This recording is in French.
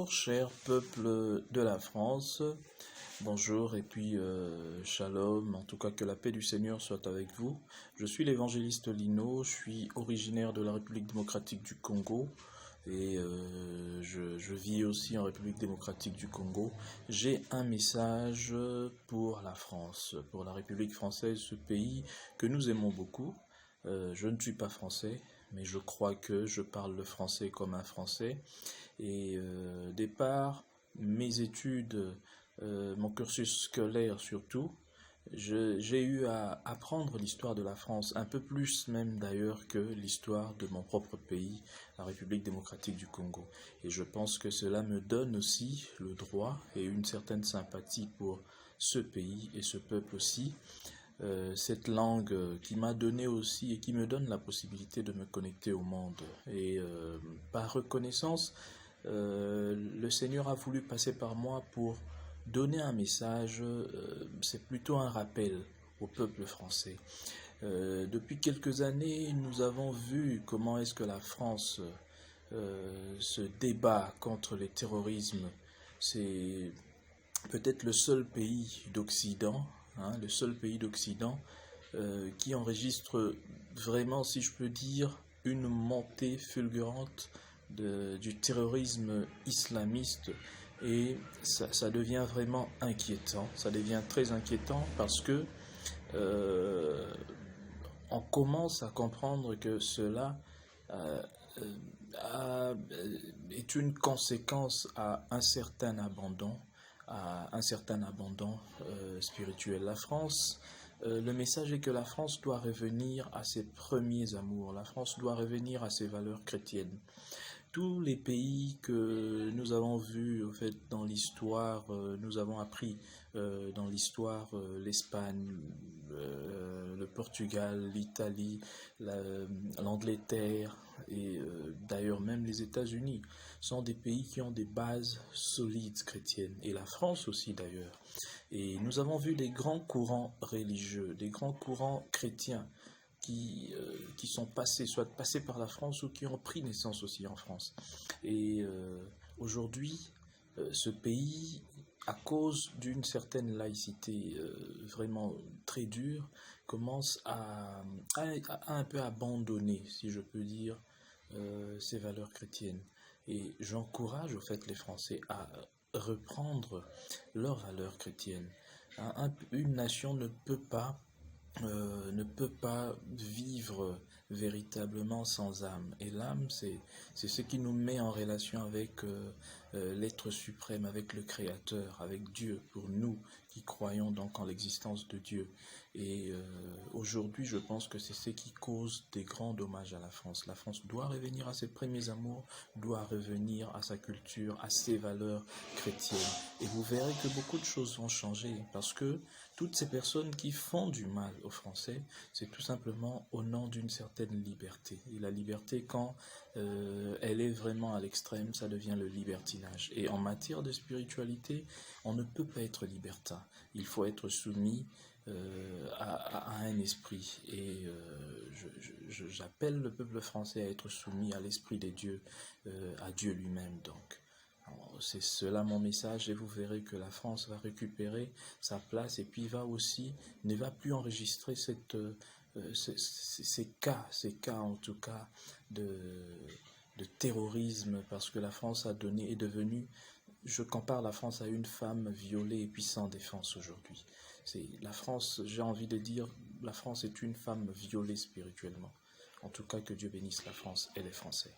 Bonjour, cher peuple de la France. Bonjour et puis shalom, en tout cas que la paix du Seigneur soit avec vous. Je suis l'évangéliste Lino, je suis originaire de la République démocratique du Congo et je vis aussi en République démocratique du Congo. J'ai un message pour la France, pour la République française, ce pays que nous aimons beaucoup. Je ne suis pas français, mais je crois que je parle le français comme un Français. Et départ, mes études, mon cursus scolaire surtout, j'ai eu à apprendre l'histoire de la France, un peu plus même d'ailleurs que l'histoire de mon propre pays, la République démocratique du Congo. Et je pense que cela me donne aussi le droit et une certaine sympathie pour ce pays et ce peuple aussi. Cette langue qui m'a donné aussi et qui me donne la possibilité de me connecter au monde. Et par reconnaissance, le Seigneur a voulu passer par moi pour donner un message, c'est plutôt un rappel au peuple français. Depuis quelques années, nous avons vu comment est-ce que la France se débat contre le terrorisme. C'est peut-être le seul pays d'Occident, le seul pays d'Occident qui enregistre vraiment, si je peux dire, une montée fulgurante du terrorisme islamiste. Et ça devient vraiment inquiétant, ça devient très inquiétant parce que on commence à comprendre que cela est une conséquence à un certain abandon, spirituel. La France, le message est que la France doit revenir à ses premiers amours, la France doit revenir à ses valeurs chrétiennes. Tous les pays que nous avons vus au fait, dans l'histoire, nous avons appris dans l'histoire l'Espagne, le Portugal, l'Italie, l'Angleterre et d'ailleurs même les États-Unis sont des pays qui ont des bases solides chrétiennes et la France aussi d'ailleurs. Et nous avons vu des grands courants religieux, des grands courants chrétiens qui sont passés, soit passés par la France ou qui ont pris naissance aussi en France. Et aujourd'hui, ce pays, à cause d'une certaine laïcité vraiment très dure, commence à un peu abandonner, si je peux dire, ses valeurs chrétiennes. Et j'encourage au fait les Français à reprendre leurs valeurs chrétiennes. Une nation ne peut pas vivre véritablement sans âme. Et l'âme, c'est ce qui nous met en relation avec l'être suprême, avec le Créateur, avec Dieu, pour nous qui croyons donc en l'existence de Dieu. Et aujourd'hui, je pense que c'est ce qui cause des grands dommages à la France. La France doit revenir à ses premiers amours, doit revenir à sa culture, à ses valeurs chrétiennes. Et vous verrez que beaucoup de choses vont changer parce que toutes ces personnes qui font du mal aux Français, c'est tout simplement au nom d'une certaine liberté. Et la liberté, quand elle est vraiment à l'extrême, ça devient le libertinage. Et en matière de spiritualité, on ne peut pas être libertin. Il faut être soumis à un esprit. Et j'appelle le peuple français à être soumis à l'esprit des dieux, à Dieu lui-même donc. C'est cela mon message et vous verrez que la France va récupérer sa place et puis ne va plus enregistrer ces cas en tout cas de terrorisme parce que la France est devenue, je compare la France à une femme violée et puis sans défense aujourd'hui. La France, j'ai envie de dire, la France est une femme violée spirituellement. En tout cas, que Dieu bénisse la France et les Français.